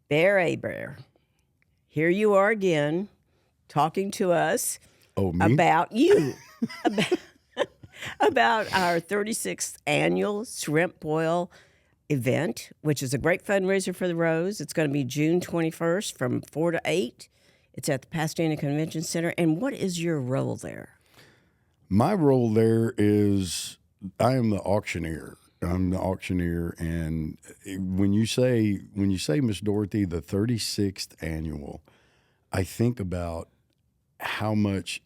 Bear Hebert, here you are again talking to us Oh, me? about you, about our 36th annual shrimp boil event, which is a great fundraiser for the Rose. It's going to be June 21st from 4 to 8. It's at the Pasadena Convention Center. And what is your role there? My role there is I am the auctioneer. I'm the auctioneer, and when you say Miss Dorothy, the 36th annual, I think about how much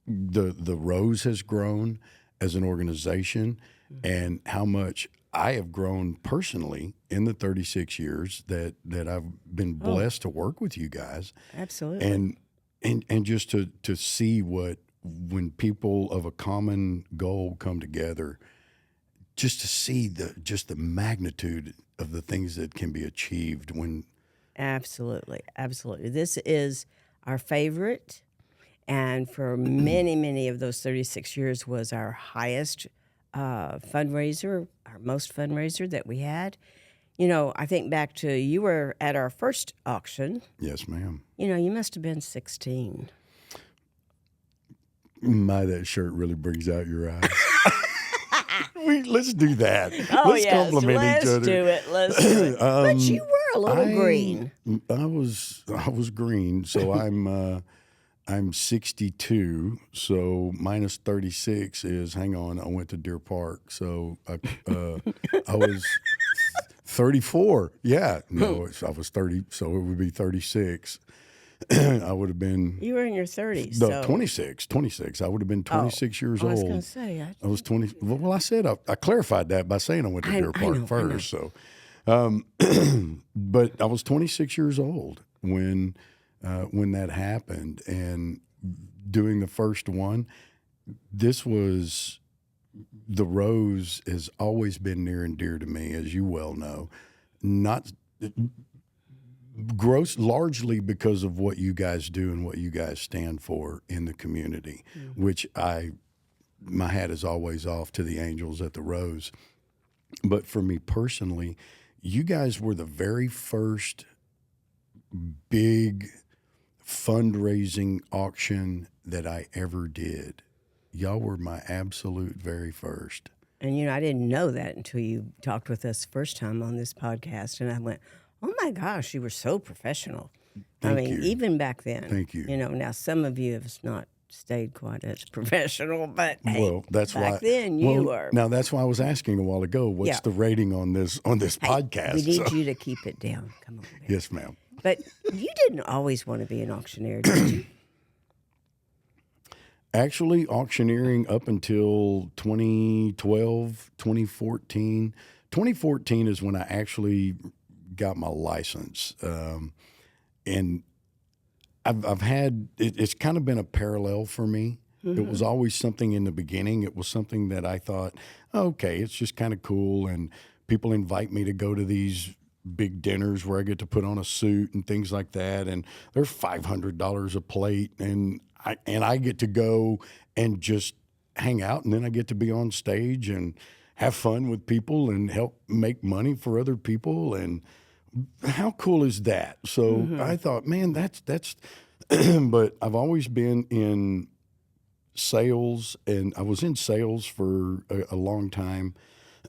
the Rose has grown as an organization, and how much I have grown personally in the 36 years that I've been blessed to work with you guys. Absolutely. And just to see when people of a common goal come together, just to see the magnitude of the things that can be achieved when. Absolutely. This is our favorite, and for many of those 36 years was our highest fundraiser, our most fundraiser that we had. You know, I think back to you were at our first auction. Yes, ma'am. You know, you must have been 16. That shirt really brings out your eyes. Let's do that. Oh, let's yes. compliment Let's each other. do it. Let's do it. But you were a little green. I was green, so I'm 62. So minus 36 is, hang on, I went to Deer Park, so I was 34. Yeah, no, I was 30, so it would be 36. I would have been. You were in your 30s. No, so. 26. I would have been 26 years old. I was going to say. I was 20. Well, I said I clarified that by saying I went to Deer Park first. So, but I was 26 years old when that happened, and doing the first one. This was the Rose has always been near and dear to me, as you well know. Not. Largely because of what you guys do and what you guys stand for in the community, which my hat is always off to the angels at the Rose. But for me personally, you guys were the very first big fundraising auction that I ever did. Y'all were my absolute very first. And, you know, I didn't know that until you talked with us first time on this podcast. And I went, oh, my gosh, you were so professional. Thank you. Even back then. Thank you. You know, now some of you have not stayed quite as professional, but hey, that's back why. then you were. Now, that's why I was asking a while ago, what's the rating on this podcast? We need you to keep it down. Come on, man. Yes, ma'am. But you didn't always want to be an auctioneer, did you? Actually, auctioneering up until 2012, 2014. 2014 is when I actually got my license. And I've had, it's kind of been a parallel for me. It was always something in the beginning. It was something that I thought, okay, it's just kind of cool. And people invite me to go to these big dinners where I get to put on a suit and things like that. And they're $500 a plate. And I get to go and just hang out. And then I get to be on stage and have fun with people and help make money for other people. And how cool is that? So I thought, man, that's, but I've always been in sales, and I was in sales for a long time.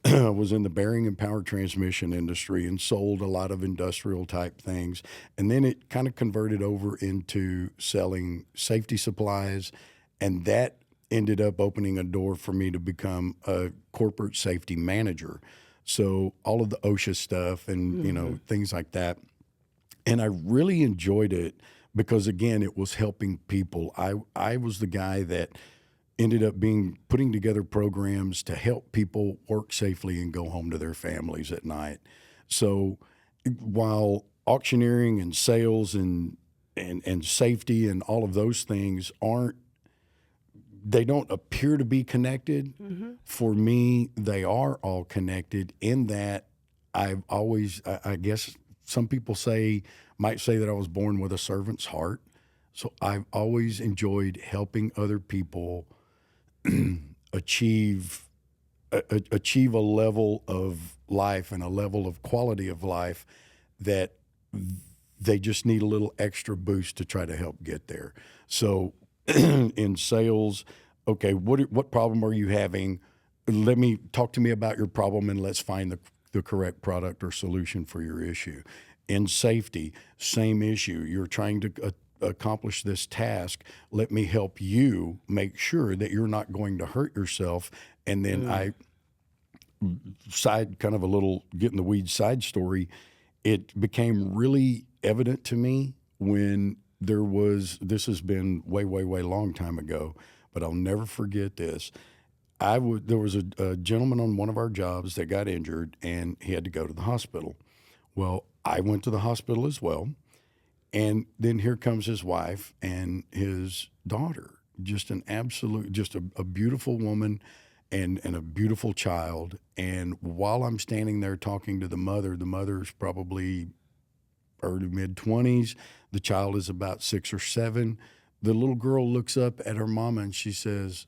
I was in the bearing and power transmission industry and sold a lot of industrial type things. And then it kind of converted over into selling safety supplies. And that ended up opening a door for me to become a corporate safety manager. So all of the OSHA stuff and, you know, things like that. And I really enjoyed it because, again, it was helping people. I was the guy that ended up putting together programs to help people work safely and go home to their families at night. So while auctioneering and sales and safety and all of those things they don't appear to be connected. For me, they are all connected in that I've always, I guess some people might say that I was born with a servant's heart. So I've always enjoyed helping other people achieve a level of life and a level of quality of life that they just need a little extra boost to try to help get there. So in sales, okay, what problem are you having? Let me talk to me about your problem and let's find the correct product or solution for your issue. In safety, same issue. You're trying to accomplish this task. Let me help you make sure that you're not going to hurt yourself. And then I side kind of a little get in the weeds side story. It became really evident to me when there was, this has been way, way, way long time ago, but I'll never forget this. There was a gentleman on one of our jobs that got injured and he had to go to the hospital. Well, I went to the hospital as well. And then here comes his wife and his daughter, just an absolute, just a beautiful woman and a beautiful child. And while I'm standing there talking to the mother's probably early mid-20s. The child is about 6 or 7. The little girl looks up at her mama and she says,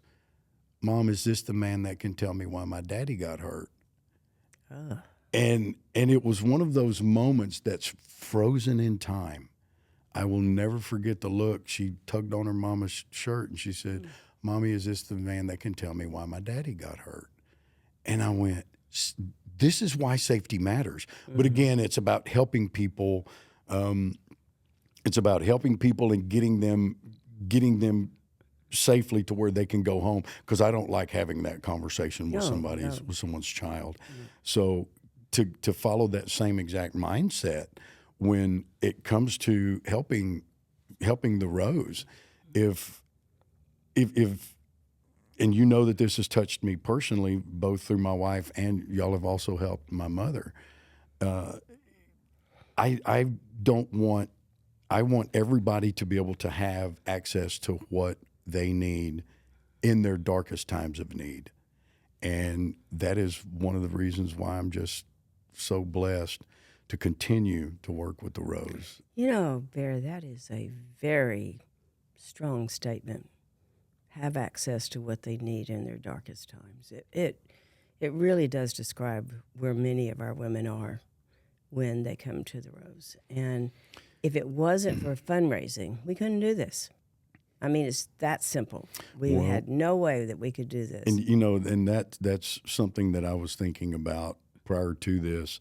"Mom, is this the man that can tell me why my daddy got hurt?" And it was one of those moments that's frozen in time. I will never forget the look. She tugged on her mama's shirt and she said, "Mommy, is this the man that can tell me why my daddy got hurt?" And I went, this is why safety matters. But again, it's about helping people. It's about helping people and getting them safely to where they can go home. Because I don't like having that conversation with with someone's child. So to follow that same exact mindset when it comes to helping the Rose, if and you know that this has touched me personally, both through my wife and y'all have also helped my mother. I don't want, I want everybody to be able to have access to what they need in their darkest times of need. And that is one of the reasons why I'm just so blessed to continue to work with the Rose. You know, Bear, that is a very strong statement. Have access to what they need in their darkest times. It really does describe where many of our women are when they come to the Rose. And if it wasn't for fundraising, we couldn't do this. I mean, it's that simple. We had no way that we could do this. And you know, and that's something that I was thinking about prior to this.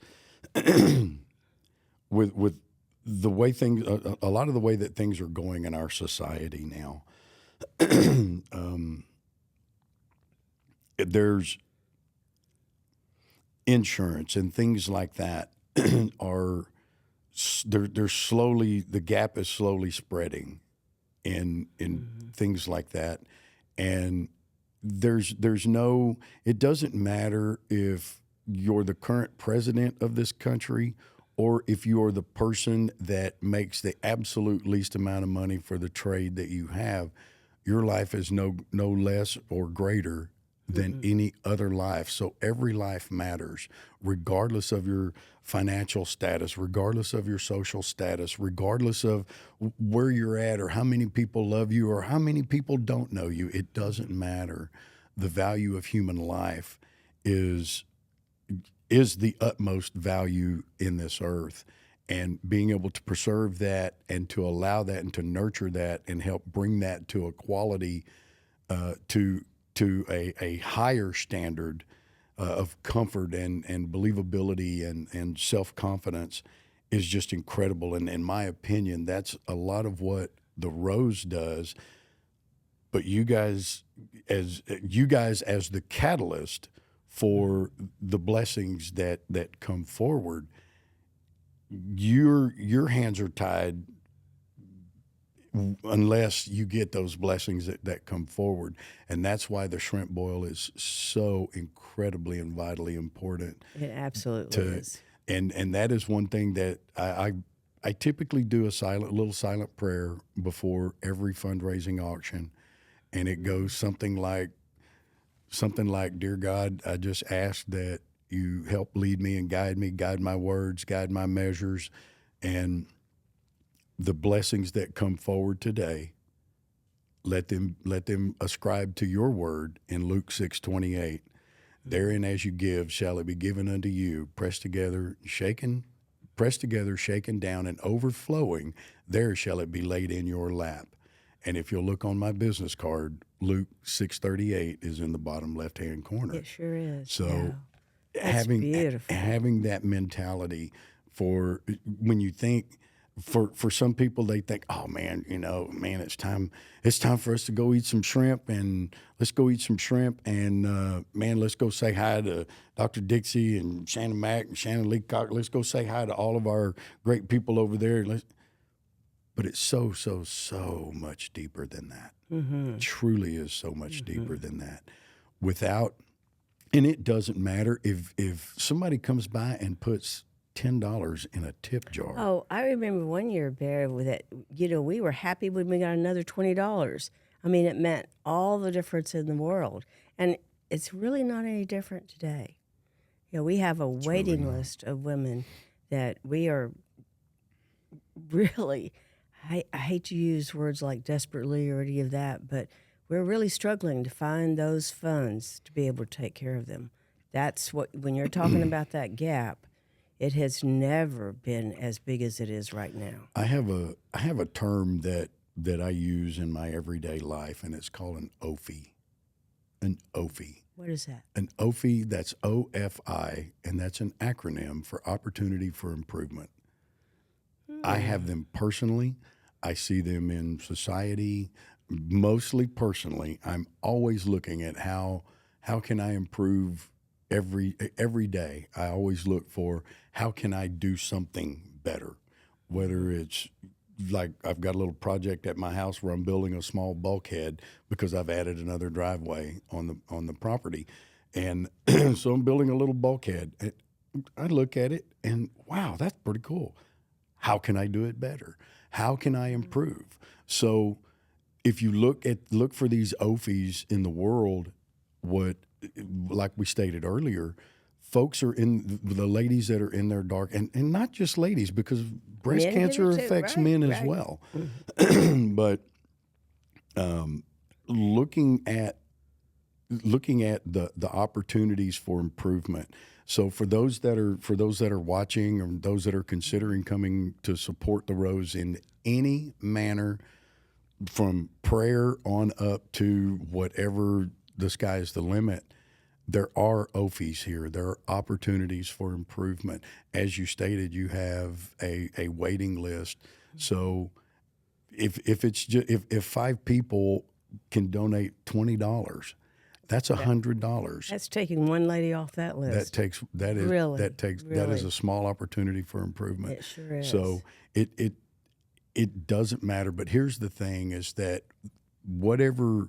with the way things, a lot of the way that things are going in our society now. There's insurance and things like that are they're slowly, the gap is slowly spreading in things like that, and there's no, it doesn't matter if you're the current president of this country or if you're the person that makes the absolute least amount of money for the trade that you have. Your life is no less or greater than any other life. So every life matters, regardless of your financial status, regardless of your social status, regardless of where you're at or how many people love you or how many people don't know you. It doesn't matter. The value of human life is the utmost value in this earth. And being able to preserve that and to allow that and to nurture that and help bring that to a quality, to a higher standard of comfort and believability and self-confidence is just incredible. And in my opinion, that's a lot of what the Rose does. But you guys as the catalyst for the blessings that come forward, your hands are tied unless you get those blessings that come forward. And that's why the shrimp boil is so incredibly and vitally important. It absolutely is. And that is one thing that I typically do a little silent prayer before every fundraising auction. And it goes something like, "Dear God, I just ask that you help lead me and guide my words, guide my measures, and the blessings that come forward today, let them ascribe to your word in Luke 6:28. Therein as you give, shall it be given unto you, pressed together, shaken pressed together, shaken down, and overflowing, there shall it be laid in your lap. And if you'll look on my business card, Luke 6:38 is in the bottom left-hand corner. It sure is. So yeah. That's beautiful. having that mentality for when you think for some people, they think, oh man, it's time for us to go eat some shrimp, and let's go eat some shrimp, and man, let's go say hi to Dr. Dixie and Shannon Mack and Shannon Leacock. Let's go say hi to all of our great people over there. But it's so much deeper than that. Mm-hmm. It truly is so much deeper than that. And it doesn't matter if somebody comes by and puts $10 in a tip jar. Oh, I remember one year, Bear, with it. We were happy when we got another $20. I mean, it meant all the difference in the world, and it's really not any different today. We have a waiting list of women that we are really. I hate to use words like desperately or any of that, but we're really struggling to find those funds to be able to take care of them. That's when you're talking about that gap, it has never been as big as it is right now. I have a term that I use in my everyday life, and it's called an OPHI. An OPHI. What is that? An OPHI, that's OFI, and that's an acronym for Opportunity for Improvement. I have them personally. I see them in society, mostly personally. I'm always looking at how can I improve every day. I always look for how can I do something better, whether it's like I've got a little project at my house where I'm building a small bulkhead because I've added another driveway on the property. And so I'm building a little bulkhead. I look at it and wow, that's pretty cool. How can I do it better? How can I improve? So if you look for these OPHIs in the world, like we stated earlier, folks are in the ladies that are in their dark, and not just ladies, because breast Men cancer get it too, affects right, men as right. well. But looking at the opportunities for improvement. So for those that are watching, or those that are considering coming to support the Rose in any manner, from prayer on up to whatever, the sky's the limit, there are OPHIs here. There are opportunities for improvement. As you stated, you have a waiting list. So if it's just, if 5 people can donate $20, that's $100. That's taking one lady off that list. That is a small opportunity for improvement. It sure is. So it doesn't matter. But here's the thing: is that whatever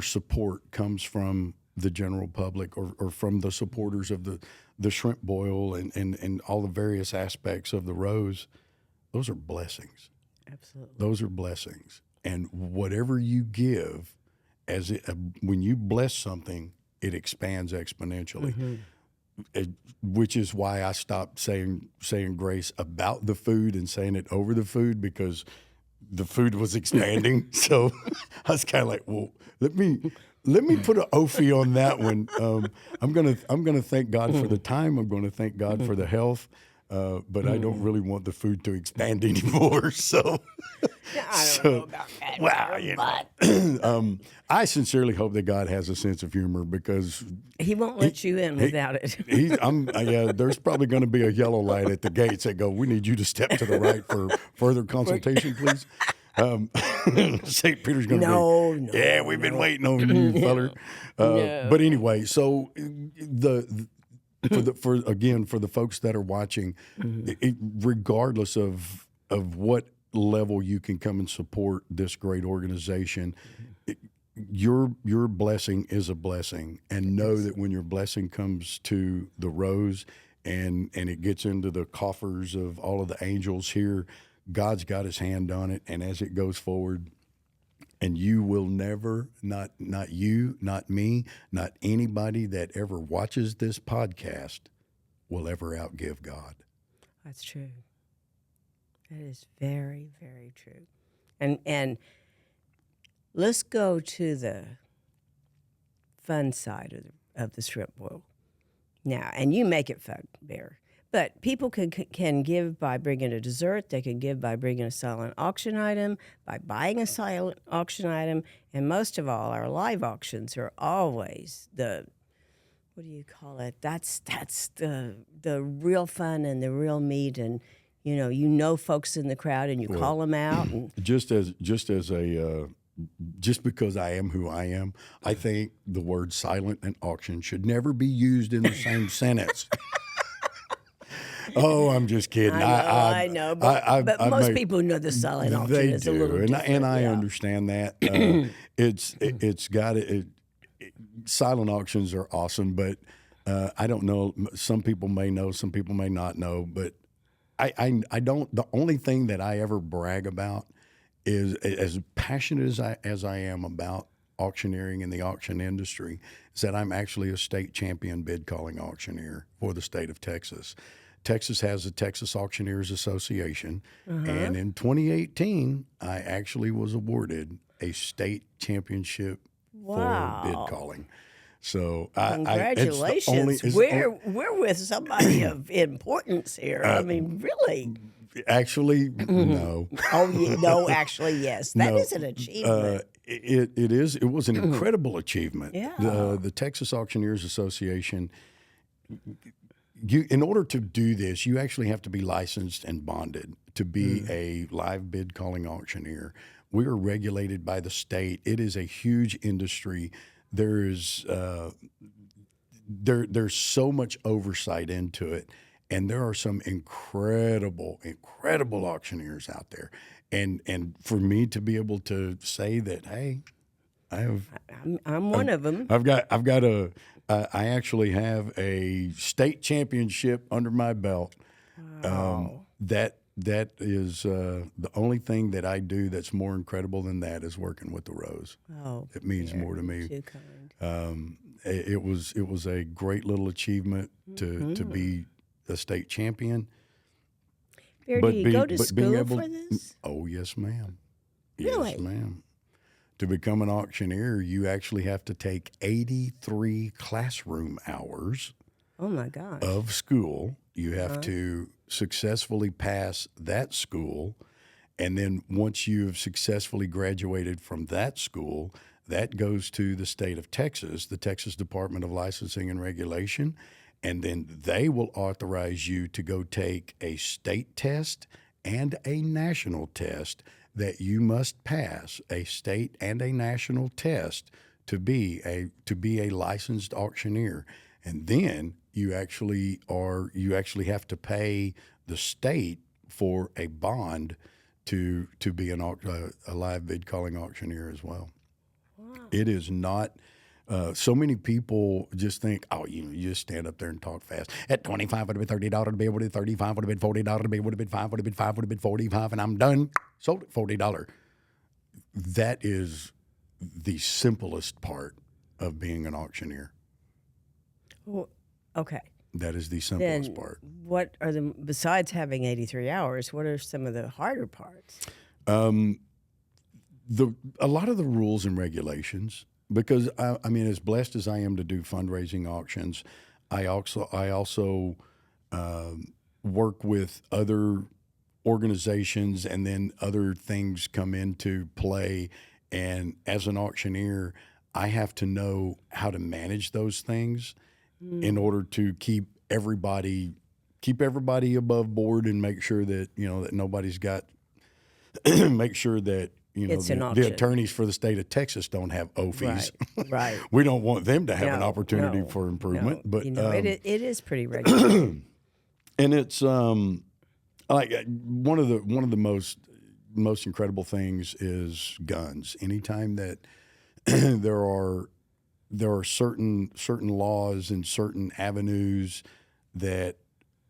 support comes from the general public, or from the supporters of the shrimp boil and all the various aspects of the Rose, those are blessings. Absolutely. Those are blessings. And whatever you give, when you bless something, it expands exponentially. Which is why I stopped saying grace about the food and saying it over the food, because the food was expanding. So I was kind of like, well, let me put an OPHI on that one. I'm gonna thank God for the time. I'm going to thank God for the health. But I don't really want the food to expand anymore. So, I don't know about that. Wow, I sincerely hope that God has a sense of humor, because He won't let you in without it. there's probably going to be a yellow light at the gates that go, we need you to step to the right for further consultation, please. St. Peter's going to No, yeah, we've been waiting on you, feller. But anyway, so for the folks that are watching, regardless of what level you can come and support this great organization, your blessing is a blessing. And know that when your blessing comes to the Rose and it gets into the coffers of all of the angels here, God's got his hand on it. And as it goes forward, and you will never, not you, not me, not anybody that ever watches this podcast will ever outgive God. That's true. That is very, very true. And let's go to the fun side of the shrimp boil now. And you make it fun, Bear. But people can give by bringing a dessert. They can give by bringing a silent auction item, by buying a silent auction item, and most of all, our live auctions are always the, what do you call it? That's the real fun and the real meat, and folks in the crowd, and you Well, call them out, and just as a just because I am who I am, I think the word silent and auction should never be used in the same sentence. Oh, I'm just kidding. I know, but I most make, people know the silent auction they is a do, little different. and I Yeah. understand that. It's got silent auctions are awesome, but I don't know. Some people may know, some people may not know, but I don't. The only thing that I ever brag about is, as passionate as I am about auctioneering in the auction industry, is that I'm actually a state champion bid calling auctioneer for the state of Texas. Texas has the Texas Auctioneers Association, and in 2018, I actually was awarded a state championship for bid Wow. calling. So Congratulations. We're with somebody of importance here. I mean, really. actually no. Oh, no, actually, yes. That No, is an achievement. It is. It was an incredible achievement. Yeah. The Texas Auctioneers Association. In order to do this, you actually have to be licensed and bonded to be a live bid calling auctioneer. We are regulated by the state. It is a huge industry. There's so much oversight into it, and there are some incredible auctioneers out there. And for me to be able to say that, hey, I'm one of them. I actually have a state championship under my belt. Wow. That is the only thing that I do that's more incredible than that is working with the Rose. Oh, It means Bear, more to me. too kind. It was a great little achievement to be a state champion. Bear, do you go to being school able, for this? oh yes, ma'am. Really? Yes, ma'am. To become an auctioneer, you actually have to take 83 classroom hours Oh, my gosh. of school. You have to successfully pass that school. And then once you've successfully graduated from that school, that goes to the state of Texas, the Texas Department of Licensing and Regulation. And then they will authorize you to go take a state test and a national test that you must pass, a state and a national test to be a licensed auctioneer. And then you actually have to pay the state for a bond to be a live bid calling auctioneer as well. Wow. It is not. So many people just think, oh, you just stand up there and talk fast. At 25 would have been $30 to be able to 35 would have been $40 to be would have been 5 would have been 5 would have been 45, and I'm done. Sold it $40. That is the simplest part of being an auctioneer. Well, okay. That is the simplest Then part. what are besides having 83 hours, what are some of the harder parts? A lot of the rules and regulations. Because I mean, as blessed as I am to do fundraising auctions, I also work with other organizations, and then other things come into play. And as an auctioneer, I have to know how to manage those things in order to keep everybody above board, and make sure that that nobody's got make sure that It's an the auction. attorneys for the state of Texas don't have OPHIs. Right. We don't want them to have an No, opportunity no, for improvement. No. But It is pretty regular. and it's like one of the most incredible things is guns. Anytime that there are certain laws and certain avenues that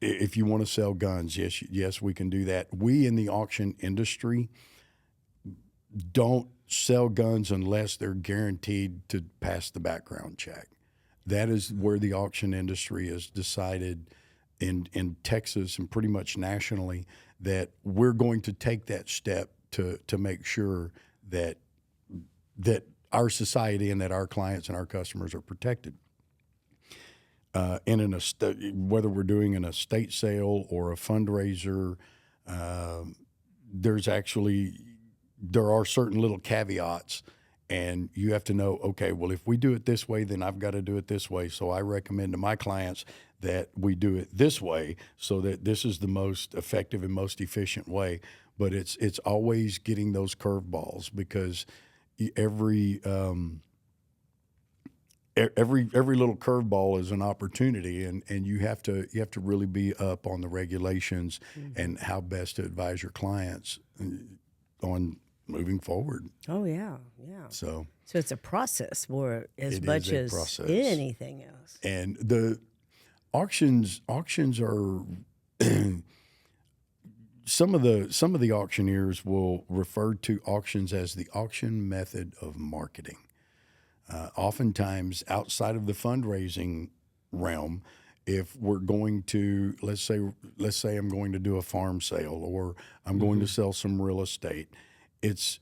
if you want to sell guns, yes, we can do that. We in the auction industry don't sell guns unless they're guaranteed to pass the background check. That is where the auction industry has decided in Texas and pretty much nationally that we're going to take that step to make sure that our society and that our clients and our customers are protected. in an estate, whether we're doing an estate sale or a fundraiser, there's actually there are certain little caveats, and you have to know, okay, well, if we do it this way, then I've got to do it this way. So I recommend to my clients that we do it this way, so that this is the most effective and most efficient way. But it's always getting those curveballs, because every every little curveball is an opportunity, and you have to really be up on the regulations and how best to advise your clients on moving forward. Oh yeah, yeah. So it's a process more as it much is a as process. anything else. And the auctions are some of the auctioneers will refer to auctions as the auction method of marketing. Oftentimes, outside of the fundraising realm, if we're going to, let's say I'm going to do a farm sale, or I'm going to sell some real estate, it's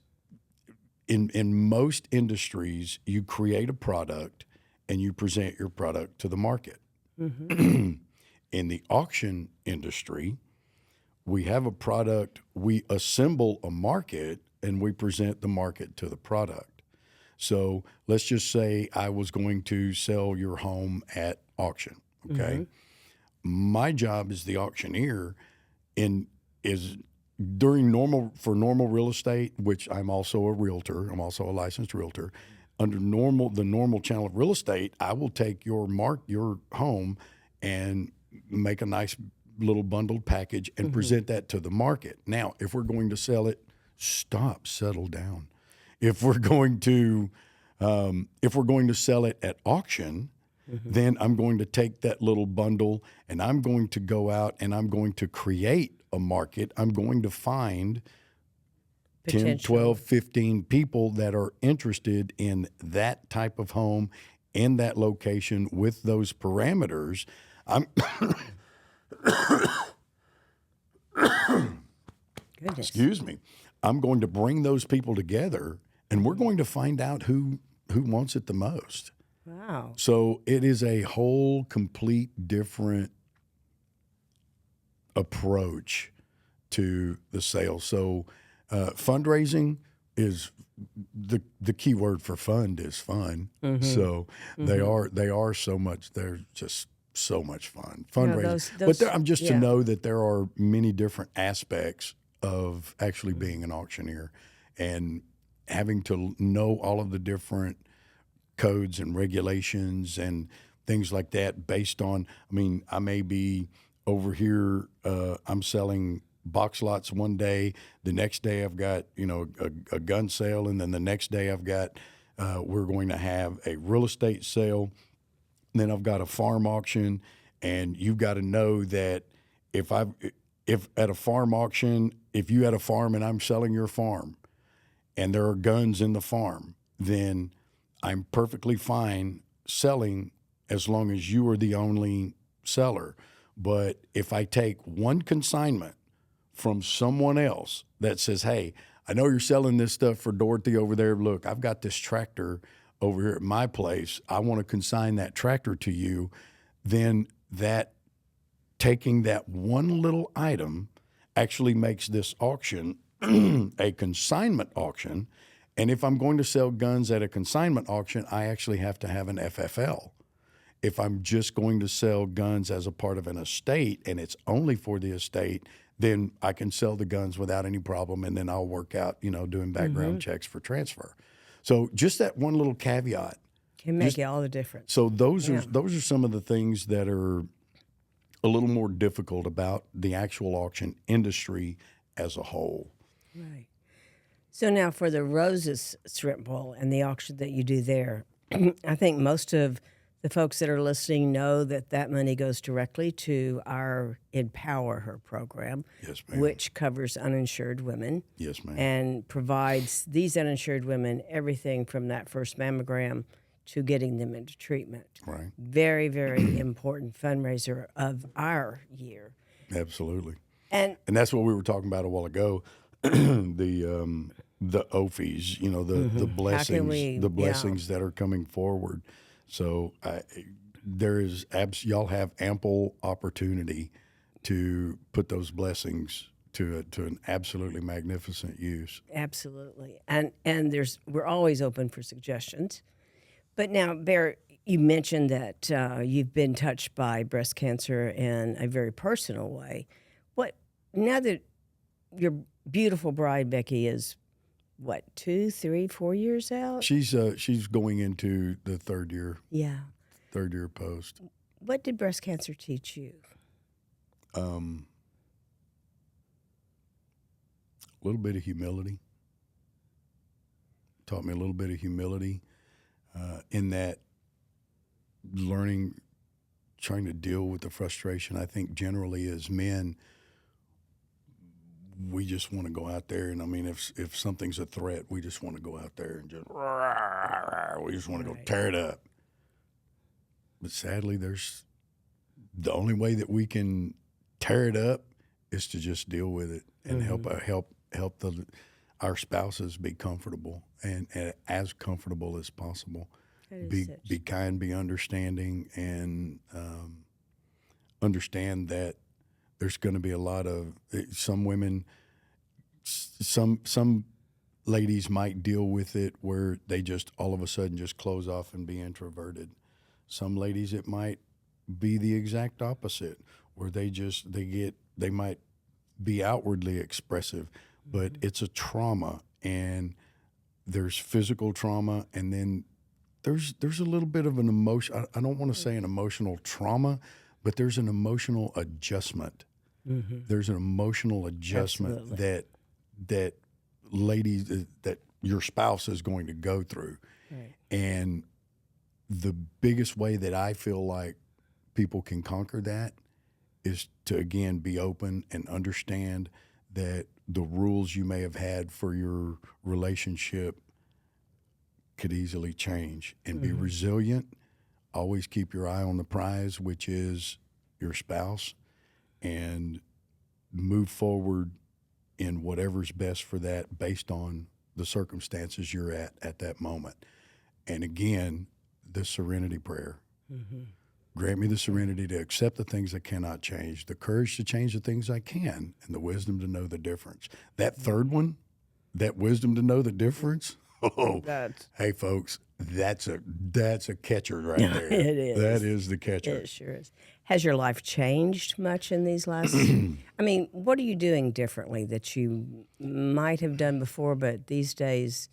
in most industries, you create a product and you present your product to the market. In the auction industry, we have a product, we assemble a market, and we present the market to the product. So let's just say I was going to sell your home at auction. Okay. My job as the auctioneer is during normal real estate, which I'm also a realtor. I'm also a licensed realtor. Under the normal channel of real estate, I will take your home and make a nice little bundled package and present that to the market. Now, if we're going to sell it, settle down. If we're going to sell it at auction, then I'm going to take that little bundle and I'm going to go out and I'm going to create a market. I'm going to find 10, 12, 15 people that are interested in that type of home in that location with those parameters. Excuse me. I'm going to bring those people together, and we're going to find out who wants it the most. Wow. So it is a whole complete different approach to the sale. So fundraising is the key word for fund is fun. So they are so much. They're just so much fun. Fundraising. But I'm just to know that there are many different aspects of actually being an auctioneer, and having to know all of the different codes and regulations and things like that based on, I may be over here, I'm selling box lots one day. The next day I've got, a gun sale. And then the next day I've got, we're going to have a real estate sale. And then I've got a farm auction. And you've got to know that if at a farm auction, if you had a farm and I'm selling your farm and there are guns in the farm, then I'm perfectly fine selling as long as you are the only seller. But if I take one consignment from someone else that says, hey, I know you're selling this stuff for Dorothy over there. Look, I've got this tractor over here at my place. I want to consign that tractor to you. Then that taking that one little item actually makes this auction a consignment auction. And if I'm going to sell guns at a consignment auction, I actually have to have an FFL. If I'm just going to sell guns as a part of an estate and it's only for the estate, then I can sell the guns without any problem, and then I'll work out, doing background checks for transfer. So just that one little caveat can make all the difference. So those are some of the things that are a little more difficult about the actual auction industry as a whole. Right. So now for the Roses Shrimp Bowl and the auction that you do there, I think most of the folks that are listening know that money goes directly to our Empower Her program, Yes, ma'am. which covers uninsured women. Yes, ma'am. And provides these uninsured women everything from that first mammogram to getting them into treatment. Right. Very, very important fundraiser of our year. Absolutely. And that's what we were talking about a while ago. The OPHIs, the blessings, that are coming forward. So there is y'all have ample opportunity to put those blessings to an absolutely magnificent use. Absolutely. And we're always open for suggestions. But now, Bear, you mentioned that you've been touched by breast cancer in a very personal way. What now that your beautiful bride Becky is what 2, 3, 4 years out? She's going into the third year Yeah. post. What did breast cancer teach you? A little bit of humility. Taught me a little bit of humility in that learning, trying to deal with the frustration. I think generally as men, we just want to go out there, and I mean, if something's a threat, we just want to go out there and just we just want to go tear it up. But sadly, there's the only way that we can tear it up is to just deal with it and help our spouses be comfortable and as comfortable as possible. Be kind, be understanding, and understand that there's going to be a lot of some women, some ladies might deal with it where they just all of a sudden just close off and be introverted. Some ladies, it might be the exact opposite, where they might be outwardly expressive, but it's a trauma, and there's physical trauma, and then there's a little bit of an emotion. I don't want to say an emotional trauma, but there's an emotional adjustment. There's an emotional adjustment that ladies that your spouse is going to go through, and the biggest way that I feel like people can conquer that is to, again, be open and understand that the rules you may have had for your relationship could easily change, and be resilient. Always keep your eye on the prize, which is your spouse, and move forward in whatever's best for that based on the circumstances you're at that moment. And again, the serenity prayer. Grant me the serenity to accept the things I cannot change, the courage to change the things I can, and the wisdom to know the difference. That third one, that wisdom to know the difference, hey, folks, that's a catcher right there. It is. That is the catcher. It sure is. Has your life changed much in these last? I mean, what are you doing differently that you might have done before, but these days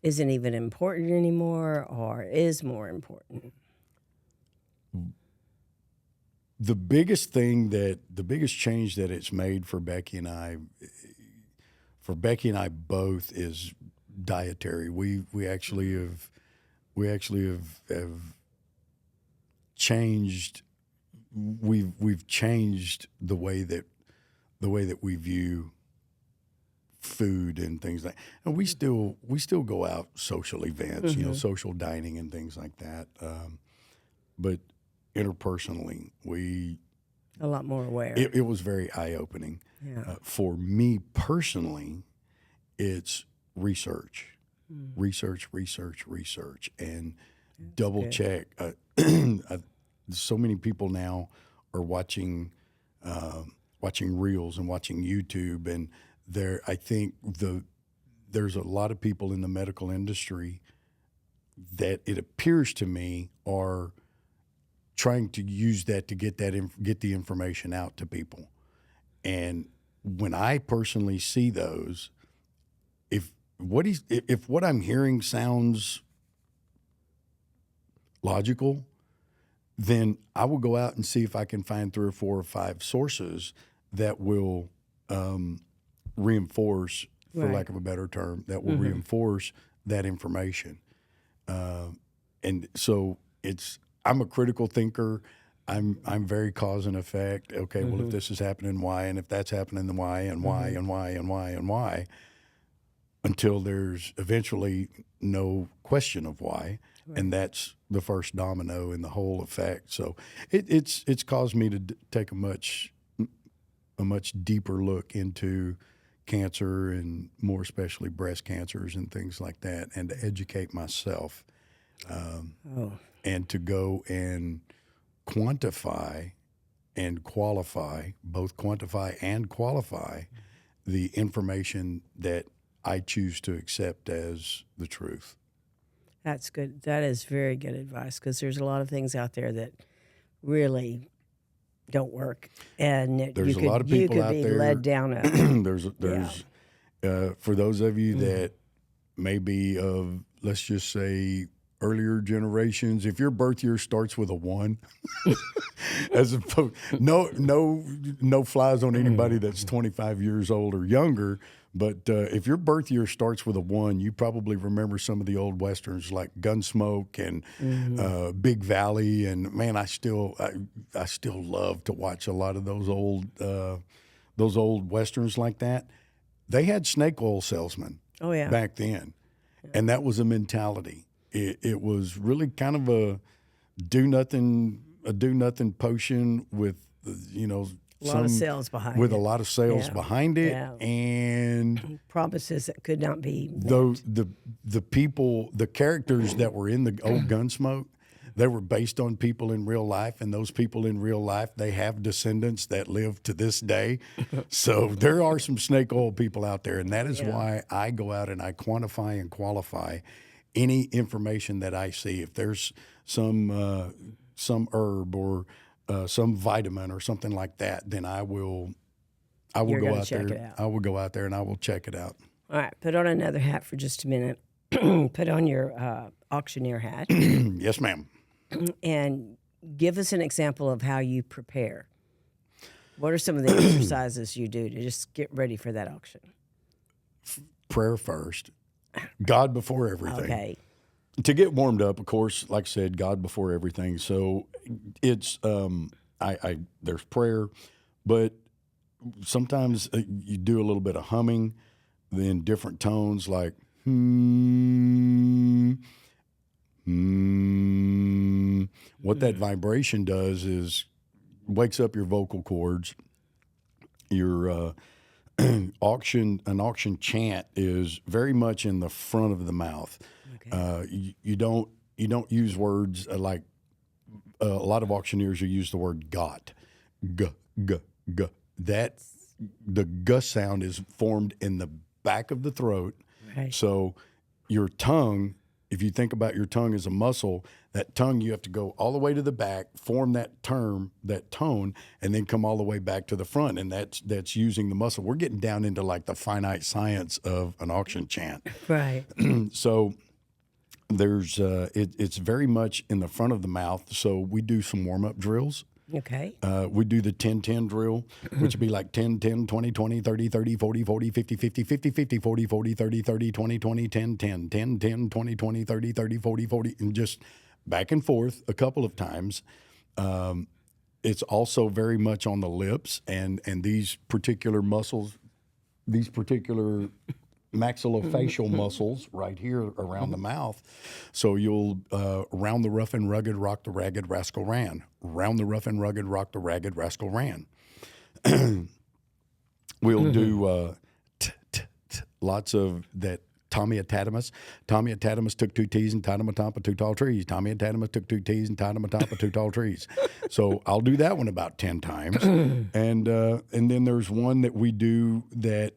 isn't even important anymore, or is more important? The biggest change that it's made for Becky and I both, is dietary. We actually have changed. We've changed the way that we view food and things like. And we still go out social events, social dining and things like that. But interpersonally, A lot more aware. it was very eye opening. Yeah. For me personally, it's research, and double check. So many people now are watching reels and watching YouTube, and I think there's a lot of people in the medical industry that it appears to me are trying to use that to get the information out to people. And when I personally see those, if what I'm hearing sounds logical, then I will go out and see if I can find 3 or 4 or 5 sources that will reinforce, for lack of a better term, that will reinforce that information. And so I'm a critical thinker. I'm very cause and effect. Okay, well, if this is happening, why? And if that's happening, then why? And why? And why? And why? And why? Until there's eventually no question of why. And that's the first domino in the whole effect. So it's caused me to take a much deeper look into cancer, and more especially breast cancers and things like that, and to educate myself, and to go and quantify and qualify, both quantify and qualify the information that I choose to accept as the truth. That's good. That is very good advice because there's a lot of things out there that really don't work, and There's a lot of you people could out be there. led down a there's for those of you that may be of, let's just say, earlier generations, if your birth year starts with a 1, as opposed, no flies on anybody that's 25 years old or younger. But if your birth year starts with a 1, you probably remember some of the old westerns like Gunsmoke and Big Valley. And man, I still love to watch a lot of those old westerns like that. They had snake oil salesmen back then, and that was a mentality. It was really kind of a do nothing potion with a lot of sales behind with it. a lot of sales behind it, and promises that could not be met. the people, the characters that were in the old Gunsmoke, they were based on people in real life, and those people in real life, they have descendants that live to this day. So there are some snake oil people out there, and that is why I go out and I quantify and qualify any information that I see. If there's some herb or some vitamin or something like that, then I will go out there. I will go out there and I will check it out. All right, put on another hat for just a minute. Put on your auctioneer hat. Yes, ma'am. And give us an example of how you prepare. What are some of the exercises you do to just get ready for that auction? Prayer first. God before everything. Okay. To get warmed up, of course, like I said, God before everything. So it's there's prayer, but sometimes you do a little bit of humming, then different tones like What that vibration does is wakes up your vocal cords. Your an auction chant is very much in the front of the mouth. Okay. You don't use words like a lot of auctioneers who use the word got, g. That the g sound is formed in the back of the throat. Right. So your tongue, if you think about your tongue as a muscle, that tongue you have to go all the way to the back, form that tone, and then come all the way back to the front. And that's using the muscle. We're getting down into like the finite science of an auction chant. Right. So there's it's very much in the front of the mouth. So we do some warm-up drills. Okay. We do the 10-10 drill, which would be like 10-10, 20-20, 30-30, 40-40, 50-50, 50-50, 40-40, 30-30, 20-20, 10-10, 10-10, 20-20, 30-30, 40-40, and just back and forth a couple of times. It's also very much on the lips and these particular muscles, these particular maxillofacial muscles right here around the mouth. So you'll round the rough and rugged, rock the ragged, rascal ran. Round the rough and rugged, rock the ragged, rascal ran. We'll do lots of that. Tommy Atatimus. Tommy Atatimus took 2 T's and tied them atop of 2 tall trees. Tommy Atatimus took 2 T's and tied them atop of 2 tall trees. So I'll do that one about 10 times. And then there's one that we do that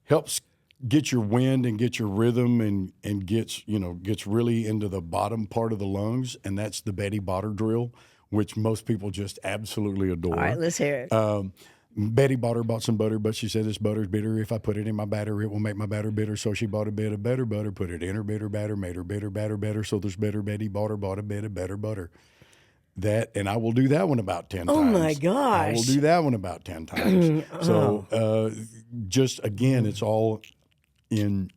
helps get your wind and get your rhythm and gets really into the bottom part of the lungs, and that's the Betty Botter drill, which most people just absolutely adore. All right, let's hear it. Betty Botter bought some butter, but she said this butter's bitter. If I put it in my batter, it will make my batter bitter. So she bought a bit of better butter, put it in her bitter batter, made her bitter batter better. So there's better Betty Botter bought a bit of better butter. That, and I will do that one about 10 times. Oh my gosh. I will do that one about 10 times. So just again, it's all in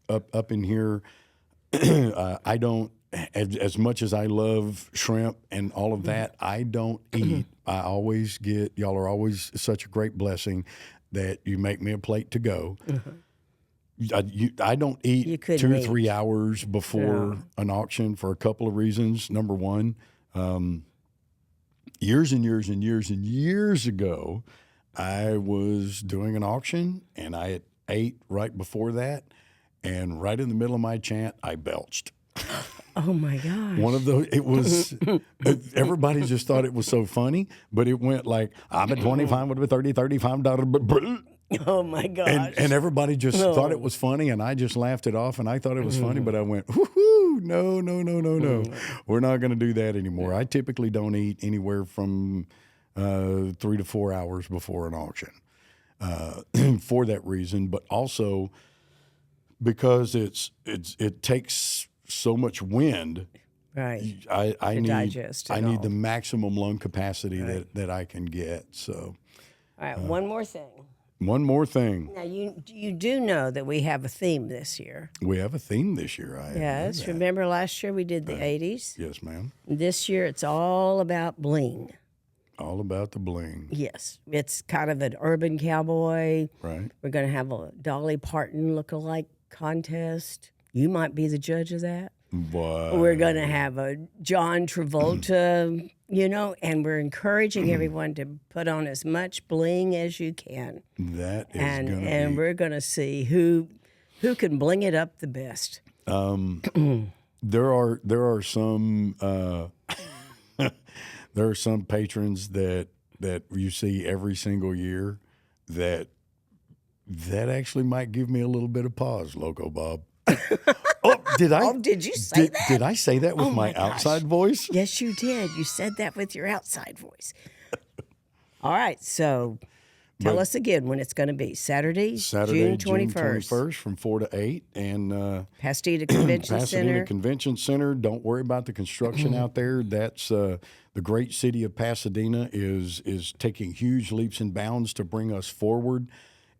up in here. I don't, as much as I love shrimp and all of that, I don't eat. I always get, y'all are always such a great blessing that you make me a plate to go. I don't eat 2 or 3 hours before an auction for a couple of reasons. Number one, years and years and years and years ago, I was doing an auction and I ate right before that, and right in the middle of my chant, I belched. Oh my gosh. One of those, it was, everybody just thought it was so funny, but it went like, I'm at 25, would have been $35, Oh my gosh. and everybody just thought it was funny, and I just laughed it off, and I thought it was funny, but I went, whoo, no, no, no, no, no. We're not going to do that anymore. I typically don't eat anywhere from 3 to 4 hours before an auction for that reason, but also because it takes so much wind. Right. I To need digest it I need all. the maximum lung capacity that I can get. So All right, one more thing. one more thing, Now, you do know that we have a theme this year. we have a theme this year. I know Yes. that. Remember last year we did the 80s? Yes, ma'am. This year it's all about bling. All about the bling, Yes. It's kind of an urban cowboy. right? We're going to have a Dolly Parton look-alike contest. You might be the judge of that. But We're going to have a John Travolta, and we're encouraging everyone to put on as much bling as you can. that is And going to and be. we're going to see who can bling it up the best. There are some there are some patrons that you see every single year that actually might give me a little bit of pause, Loco Bob. Oh, did I? Oh, did you say that? Did I say that with Oh, my my gosh. outside voice? Yes, you did. You said that with your outside voice. All right, so tell us again when it's going to be. Saturday, June June 21st. from 4 to 8, and Pasadena Convention Pasadena Center. Convention Center. Don't worry about the construction out there. That's the great city of Pasadena is taking huge leaps and bounds to bring us forward,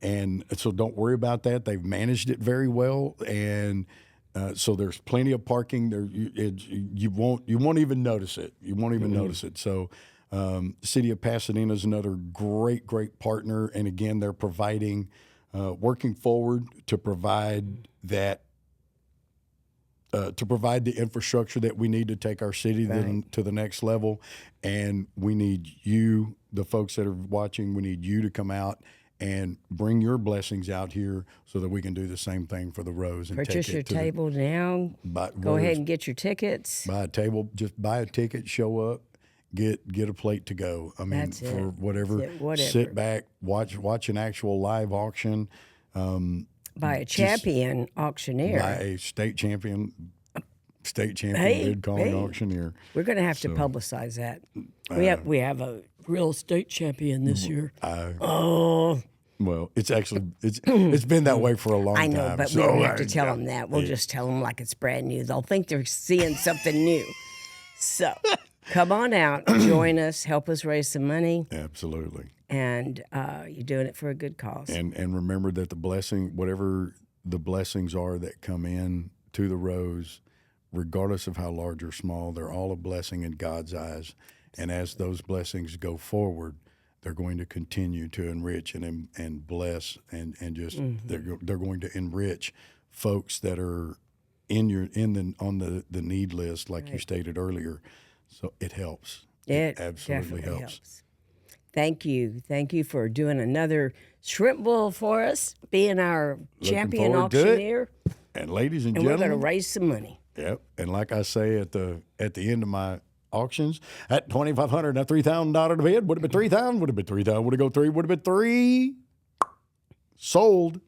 and so don't worry about that. They've managed it very well, and so there's plenty of parking there. You won't even notice it. You won't even notice it. So. The city of Pasadena is another great partner, and again, they're providing, working forward to provide that, to provide the infrastructure that we need to take our city to the next level. And we need you, the folks that are watching, we need you to come out and bring your blessings out here so that we can do the same thing for the Rose and Purchase take your it to table now. Go ahead and get your tickets. buy a table, just buy a ticket, show up. Get a plate to go. I mean, That's for it. whatever. That's it. Whatever. Sit back, watch an actual live auction. By a champion auctioneer. By a state champion Hey, bid calling hey. auctioneer. We're going to have to publicize that. We have a real estate champion this year. Oh, Well, it's actually it's been that way for a long I time. know, but we don't have to tell them that. We'll just tell them like it's brand new. They'll think they're seeing something new. So come on out, join us, help us raise some money, Absolutely. and you're doing it for a good cause. And remember that the blessing, whatever the blessings are that come in to the Rose, regardless of how large or small, they're all a blessing in God's eyes. And as those blessings go forward, they're going to continue to enrich and bless and just they're going to enrich folks that are on the need list, like you stated earlier. So it helps. It absolutely definitely helps. Thank you for doing another shrimp bowl for us, being our champion forward to it. auctioneer, And ladies and and we're going to gentlemen, raise some money. yep. And like I say at the end of my auctions, at $2,500, that $3,000 to bid would have been $3,000. Would have been $3,000. Would have go three. Would have been three. Sold.